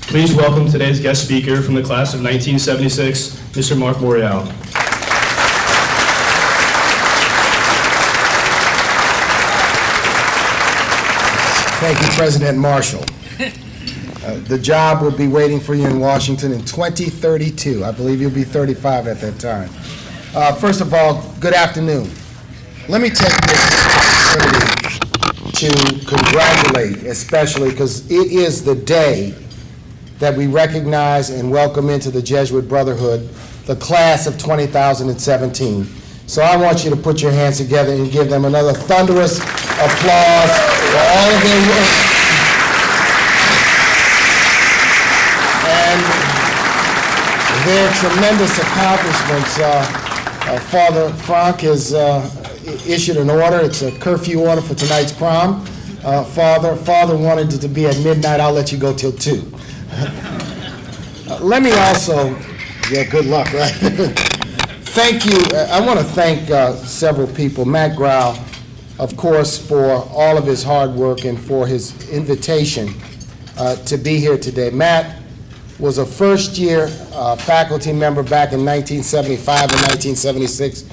Please welcome today's guest speaker from the class of 1976, Mr. Marc Morial. Thank you, President Marshall. The job will be waiting for you in Washington in 2032. I believe you'll be 35 at that time. First of all, good afternoon. Let me take this opportunity to congratulate, especially because it is the day that we recognize and welcome into the Jesuit Brotherhood the class of 2017. So I want you to put your hands together and give them another thunderous applause for all of their work. And their tremendous accomplishments. Father Frank has issued an order. It's a curfew order for tonight's prom. Father wanted it to be at midnight. I'll let you go till 2. Let me also, yeah, good luck, right? Thank you. I want to thank several people. Matt Grau, of course, for all of his hard work and for his invitation to be here today. Matt was a first-year faculty member back in 1975 and 1976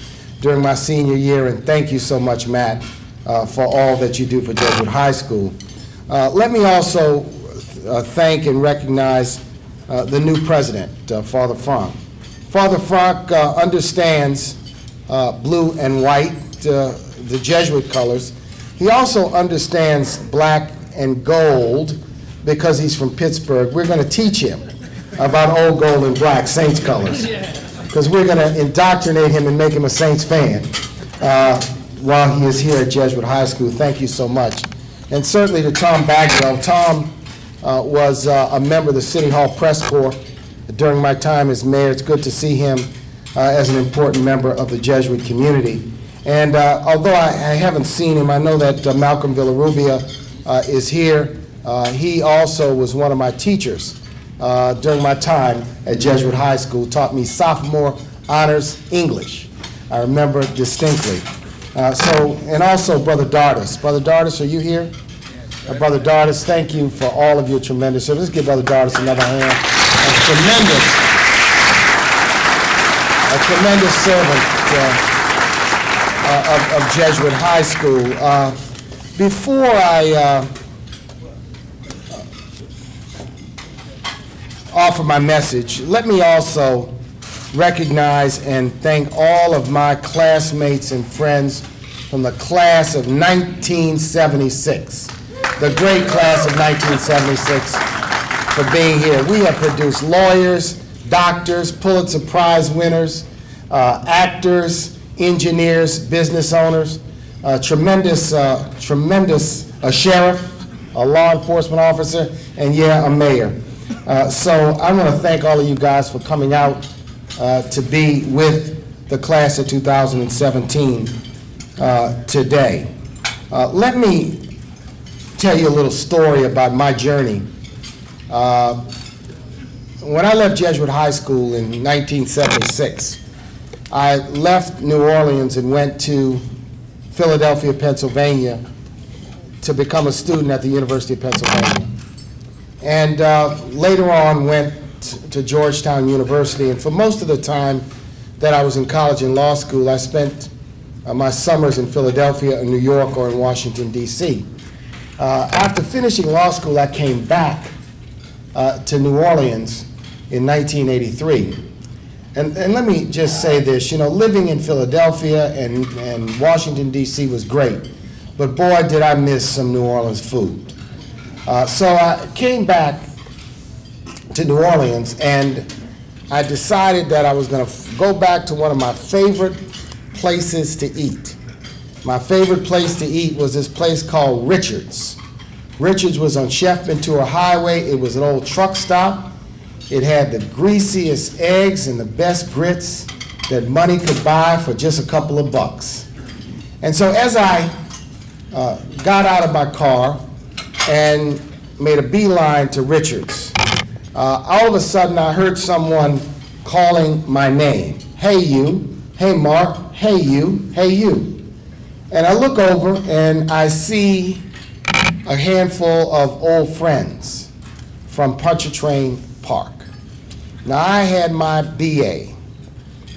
during my senior year, and thank you so much, Matt, for all that you do for Jesuit High School. Let me also thank and recognize the new president, Father Frank. Father Frank understands blue and white, the Jesuit colors. He also understands black and gold because he's from Pittsburgh. We're going to teach him about old gold and black, Saints colors, because we're going to indoctrinate him and make him a Saints fan while he is here at Jesuit High School. Thank you so much. And certainly to Tom Bagwell. Tom was a member of the City Hall Press Corps during my time as mayor. It's good to see him as an important member of the Jesuit community. And although I haven't seen him, I know that Malcolm Villarubia is here. He also was one of my teachers during my time at Jesuit High School, taught me sophomore honors English. I remember it distinctly. And also Brother Dardis. Brother Dardis, are you here? Brother Dardis, thank you for all of your tremendous service. Let's give Brother Dardis another hand. A tremendous servant of Jesuit High School. Before I offer my message, let me also recognize and thank all of my classmates and friends from the class of 1976, the great class of 1976, for being here. We have produced lawyers, doctors, Pulitzer Prize winners, actors, engineers, business owners, tremendous sheriff, a law enforcement officer, and yeah, a mayor. So I want to thank all of you guys for coming out to be with the class of 2017 today. Let me tell you a little story about my journey. When I left Jesuit High School in 1976, I left New Orleans and went to Philadelphia, Pennsylvania to become a student at the University of Pennsylvania. And later on went to Georgetown University, and for most of the time that I was in college and law school, I spent my summers in Philadelphia, in New York, or in Washington, D.C. After finishing law school, I came back to New Orleans in 1983. And let me just say this, living in Philadelphia and Washington, D.C. was great, but boy, did I miss some New Orleans food. So I came back to New Orleans, and I decided that I was going to go back to one of my favorite places to eat. My favorite place to eat was this place called Richard's. Richard's was on Chef Ventura Highway. It was an old truck stop. It had the greasiest eggs and the best grits that money could buy for just a couple of bucks. And so as I got out of my car and made a beeline to Richard's, all of a sudden I heard someone calling my name. Hey you, hey Mark, hey you, hey you. And I look over and I see a handful of old friends from Pontchartrain Park. Now, I had my BA,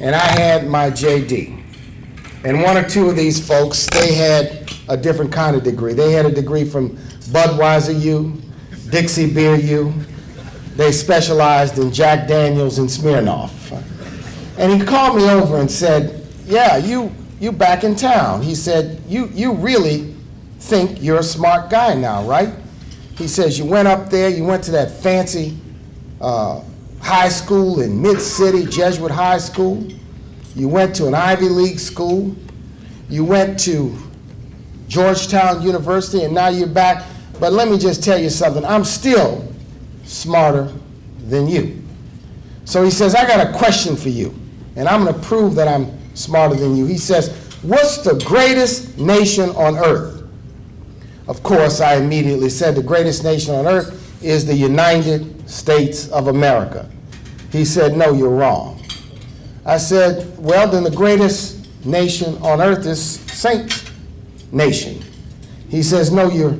and I had my JD. And one or two of these folks, they had a different kind of degree. They had a degree from Budweiser U, Dixie Beer U. They specialized in Jack Daniels and Smirnoff. And he called me over and said, yeah, you back in town. He said, you really think you're a smart guy now, right? He says, you went up there, you went to that fancy high school in Mid-City, Jesuit High School. You went to an Ivy League school. You went to Georgetown University, and now you're back. But let me just tell you something. I'm still smarter than you. So he says, I got a question for you, and I'm going to prove that I'm smarter than you. He says, what's the greatest nation on earth? Of course, I immediately said the greatest nation on earth is the United States of America. He said, no, you're wrong. I said, well, then the greatest nation on earth is Saint Nation. He says, no, you're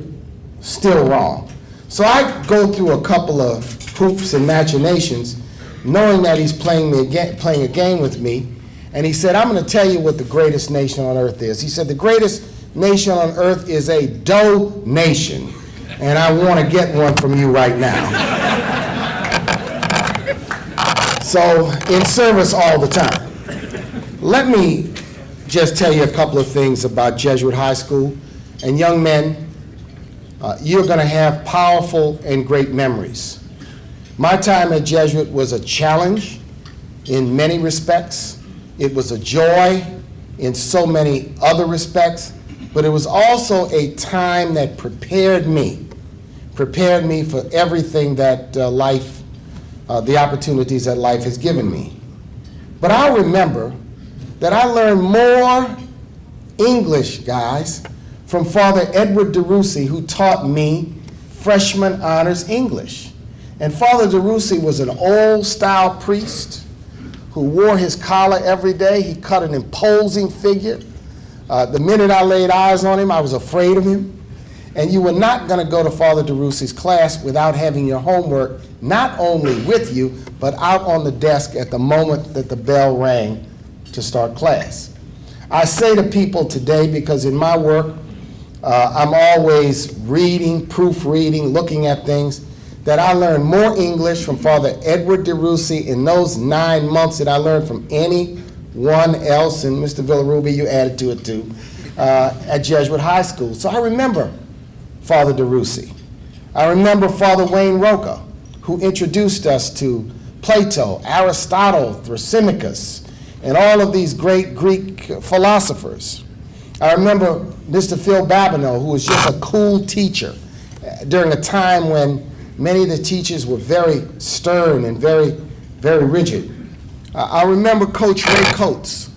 still wrong. So I go through a couple of hoops and machinations, knowing that he's playing a game with me, and he said, I'm going to tell you what the greatest nation on earth is. He said, the greatest nation on earth is a donation, and I want to get one from you right now. So, in service all the time. Let me just tell you a couple of things about Jesuit High School. And young men, you're going to have powerful and great memories. My time at Jesuit was a challenge in many respects. It was a joy in so many other respects. But it was also a time that prepared me for everything that the opportunities that life has given me. But I remember that I learned more English, guys, from Father Edward DeRusi, who taught me freshman honors English. And Father DeRusi was an old-style priest who wore his collar every day. He cut an imposing figure. The minute I laid eyes on him, I was afraid of him. And you were not going to go to Father DeRusi's class without having your homework not only with you, but out on the desk at the moment that the bell rang to start class. I say to people today, because in my work, I'm always reading, proofreading, looking at things, that I learned more English from Father Edward DeRusi in those 9 months that I learned from anyone else, and Mr. Villaruby, you added to it too, at Jesuit High School. So I remember Father DeRusi. I remember Father Wayne Roca, who introduced us to Plato, Aristotle, Thrasymachus, and all of these great Greek philosophers. I remember Mr. Phil Babineau, who was just a cool teacher during a time when many of the teachers were very stern and very, very rigid. I remember Coach Ray Coates.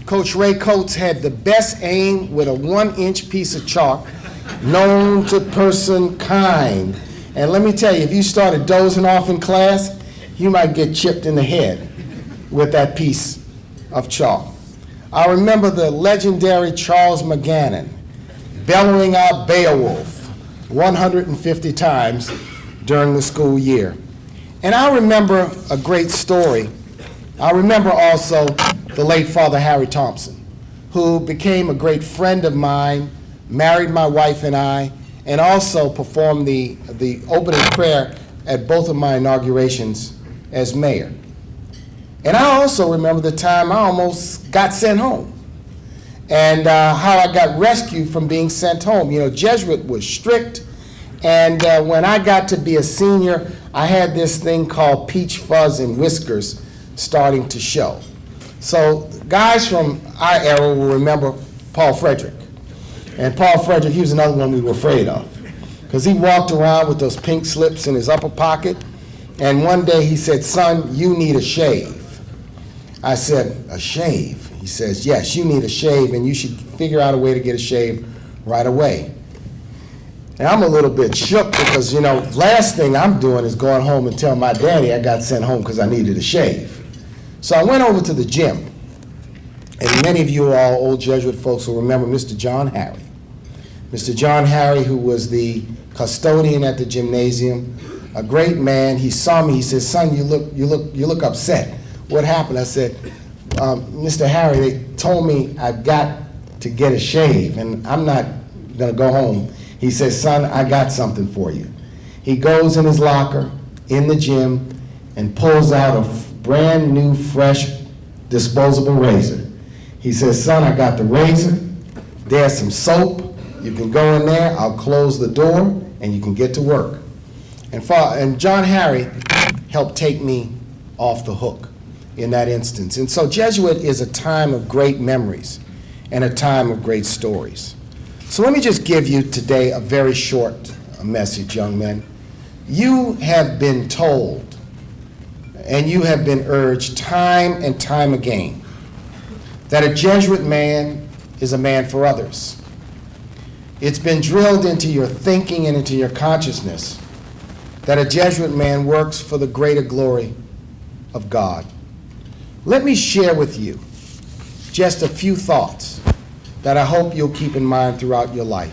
Coach Ray Coates had the best aim with a 1-inch piece of chalk known to person kind. And let me tell you, if you started dozing off in class, you might get chipped in the head with that piece of chalk. I remember the legendary Charles McGannon bellowing out Beowulf 150 times during the school year. And I remember a great story. I remember also the late Father Harry Thompson, who became a great friend of mine, married my wife and I, and also performed the opening prayer at both of my inaugurations as mayor. And I also remember the time I almost got sent home, and how I got rescued from being sent home. You know, Jesuit was strict, and when I got to be a senior, I had this thing called peach fuzz and whiskers starting to show. So guys from our era will remember Paul Frederick. And Paul Frederick, he was another one we were afraid of, because he walked around with those pink slips in his upper pocket, and one day he said, "Son, you need a shave." I said, "A shave?" He says, "Yes, you need a shave, and you should figure out a way to get a shave right away." And I'm a little bit shook because, you know, last thing I'm doing is going home and telling my daddy I got sent home because I needed a shave. So I went over to the gym. And many of you all old Jesuit folks will remember Mr. John Harry. Mr. John Harry, who was the custodian at the gymnasium, a great man. He saw me. He said, "Son, you look upset. What happened?" I said, "Mr. Harry, they told me I've got to get a shave, and I'm not gonna go home." He says, "Son, I got something for you." He goes in his locker in the gym and pulls out a brand new, fresh, disposable razor. He says, "Son, I got the razor. There's some soap. You can go in there. I'll close the door, and you can get to work." And John Harry helped take me off the hook in that instance. And so Jesuit is a time of great memories and a time of great stories. So let me just give you today a very short message, young men. You have been told and you have been urged time and time again that a Jesuit man is a man for others. It's been drilled into your thinking and into your consciousness that a Jesuit man works for the greater glory of God. Let me share with you just a few thoughts that I hope you'll keep in mind throughout your life.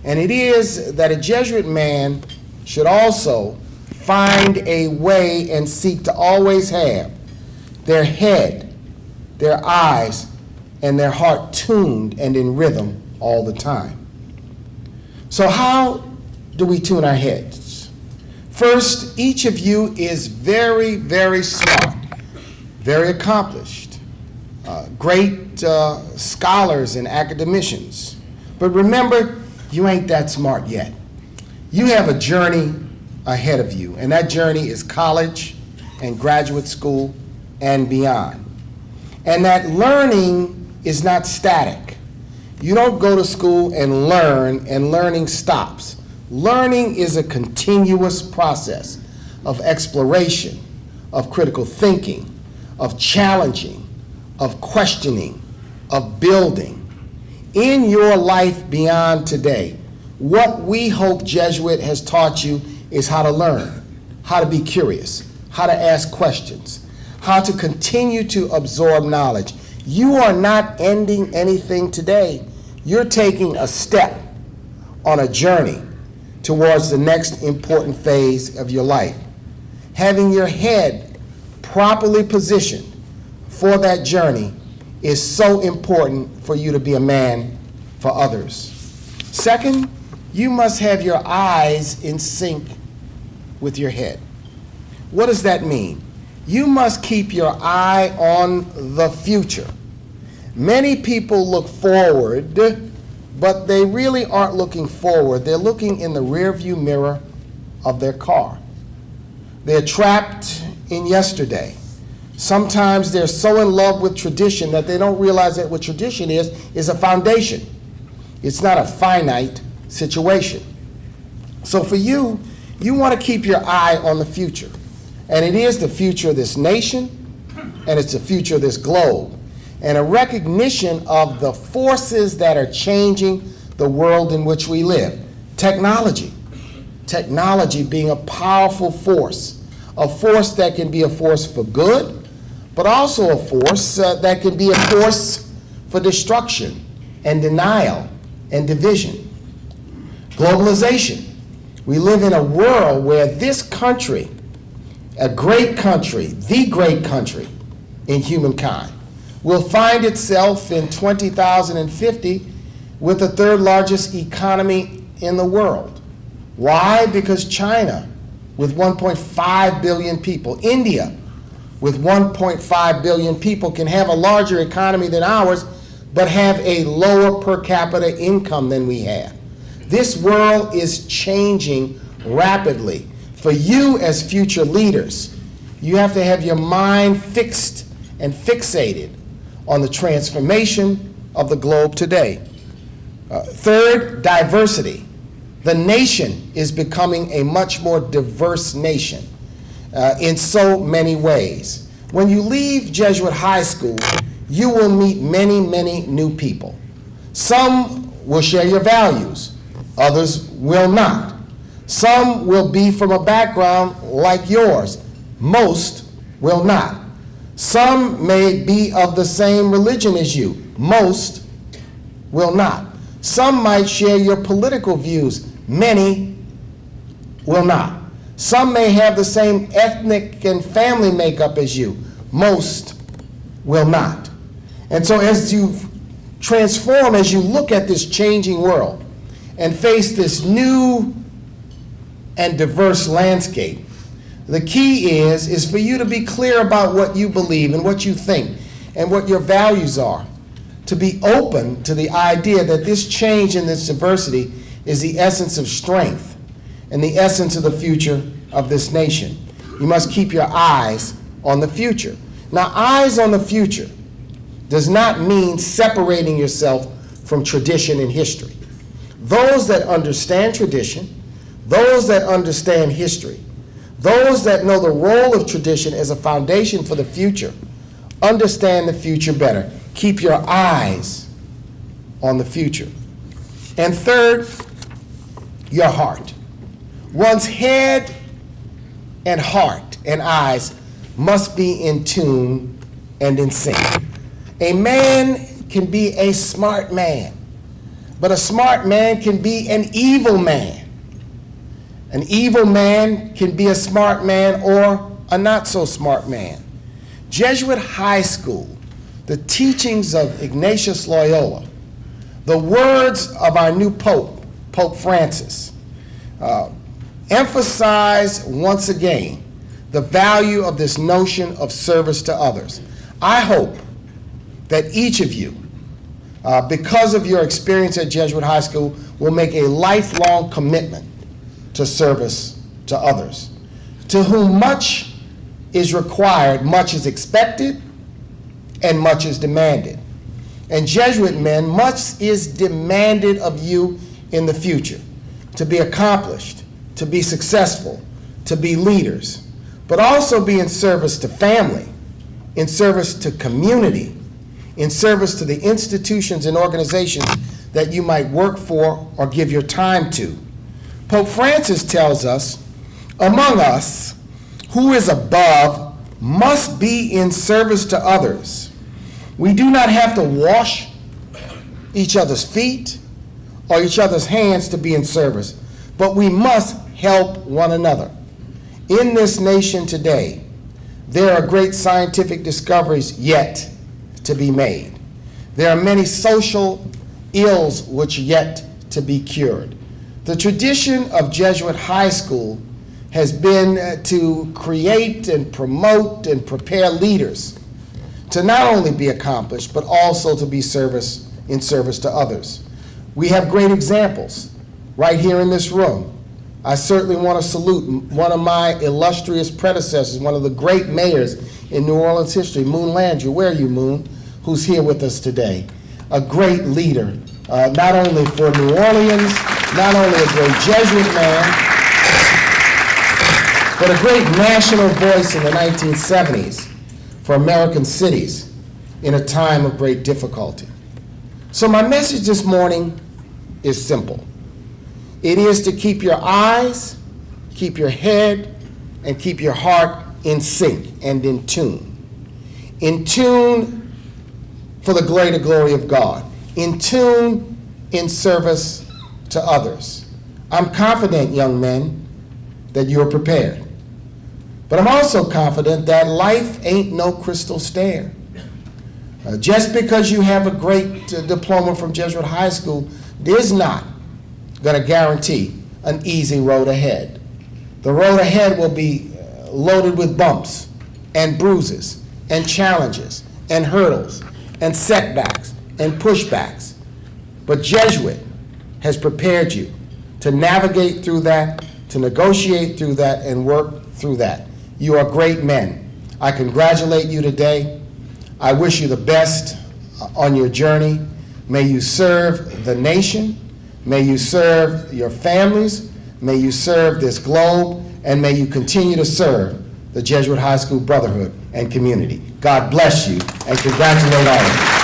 And it is that a Jesuit man should also find a way and seek to always have their head, their eyes, and their heart tuned and in rhythm all the time. So how do we tune our heads? First, each of you is very, very smart, very accomplished, great scholars and academicians. But remember, you ain't that smart yet. You have a journey ahead of you, and that journey is college and graduate school and beyond. And that learning is not static. You don't go to school and learning stops. Learning is a continuous process of exploration, of critical thinking, of challenging, of questioning, of building. In your life beyond today, what we hope Jesuit has taught you is how to learn, how to be curious, how to ask questions, how to continue to absorb knowledge. You are not ending anything today. You're taking a step on a journey towards the next important phase of your life. Having your head properly positioned for that journey is so important for you to be a man for others. Second, you must have your eyes in sync with your head. What does that mean? You must keep your eye on the future. Many people look forward, but they really aren't looking forward. They're looking in the rearview mirror of their car. They're trapped in yesterday. Sometimes they're so in love with tradition that they don't realize that what tradition is a foundation. It's not a finite situation. So for you, you want to keep your eye on the future. And it is the future of this nation, and it's the future of this globe, and a recognition of the forces that are changing the world in which we live. Technology. Technology being a powerful force, a force that can be a force for good, but also a force that can be a force for destruction and denial and division. Globalization. We live in a world where this country, a great country, the great country in humankind, will find itself in 2050 with the third largest economy in the world. Why? Because China, with 1.5 billion people, India, with 1.5 billion people, can have a larger economy than ours, but have a lower per capita income than we have. This world is changing rapidly. For you as future leaders, you have to have your mind fixed and fixated on the transformation of the globe today. Third, diversity. The nation is becoming a much more diverse nation in so many ways. When you leave Jesuit High School, you will meet many, many new people. Some will share your values, others will not. Some will be from a background like yours, most will not. Some may be of the same religion as you, most will not. Some might share your political views, many will not. Some may have the same ethnic and family makeup as you. Most will not. And so as you transform, as you look at this changing world and face this new and diverse landscape, the key is for you to be clear about what you believe and what you think and what your values are, to be open to the idea that this change and this diversity is the essence of strength and the essence of the future of this nation. You must keep your eyes on the future. Now, eyes on the future does not mean separating yourself from tradition and history. Those that understand tradition, those that understand history, those that know the role of tradition as a foundation for the future, understand the future better. Keep your eyes on the future. And third, your heart. One's head and heart and eyes must be in tune and in sync. A man can be a smart man, but a smart man can be an evil man. An evil man can be a smart man or a not so smart man. Jesuit High School, the teachings of Ignatius Loyola, the words of our new Pope, Pope Francis, emphasize once again the value of this notion of service to others. I hope that each of you, because of your experience at Jesuit High School, will make a lifelong commitment to service to others. To whom much is required, much is expected, and much is demanded. And Jesuit men, much is demanded of you in the future, to be accomplished, to be successful, to be leaders, but also be in service to family, in service to community, in service to the institutions and organizations that you might work for or give your time to. Pope Francis tells us, among us, who is above must be in service to others. We do not have to wash each other's feet or each other's hands to be in service, but we must help one another. In this nation today, there are great scientific discoveries yet to be made. There are many social ills which are yet to be cured. The tradition of Jesuit High School has been to create and promote and prepare leaders to not only be accomplished, but also to be in service to others. We have great examples right here in this room. I certainly want to salute one of my illustrious predecessors, one of the great mayors in New Orleans history, Moon Landry. Where are you, Moon? Who's here with us today. A great leader, not only for New Orleans, not only a great Jesuit man, but a great national voice in the 1970s for American cities in a time of great difficulty. So my message this morning is simple. It is to keep your eyes, keep your head, and keep your heart in sync and in tune. In tune for the greater glory of God. In tune in service to others. I'm confident, young men, that you're prepared. But I'm also confident that life ain't no crystal stair. Just because you have a great diploma from Jesuit High School is not going to guarantee an easy road ahead. The road ahead will be loaded with bumps and bruises and challenges and hurdles and setbacks and pushbacks. But Jesuit has prepared you to navigate through that, to negotiate through that, and work through that. You are great men. I congratulate you today. I wish you the best on your journey. May you serve the nation. May you serve your families. May you serve this globe. And may you continue to serve the Jesuit High School Brotherhood and community. God bless you, and congratulate all of you.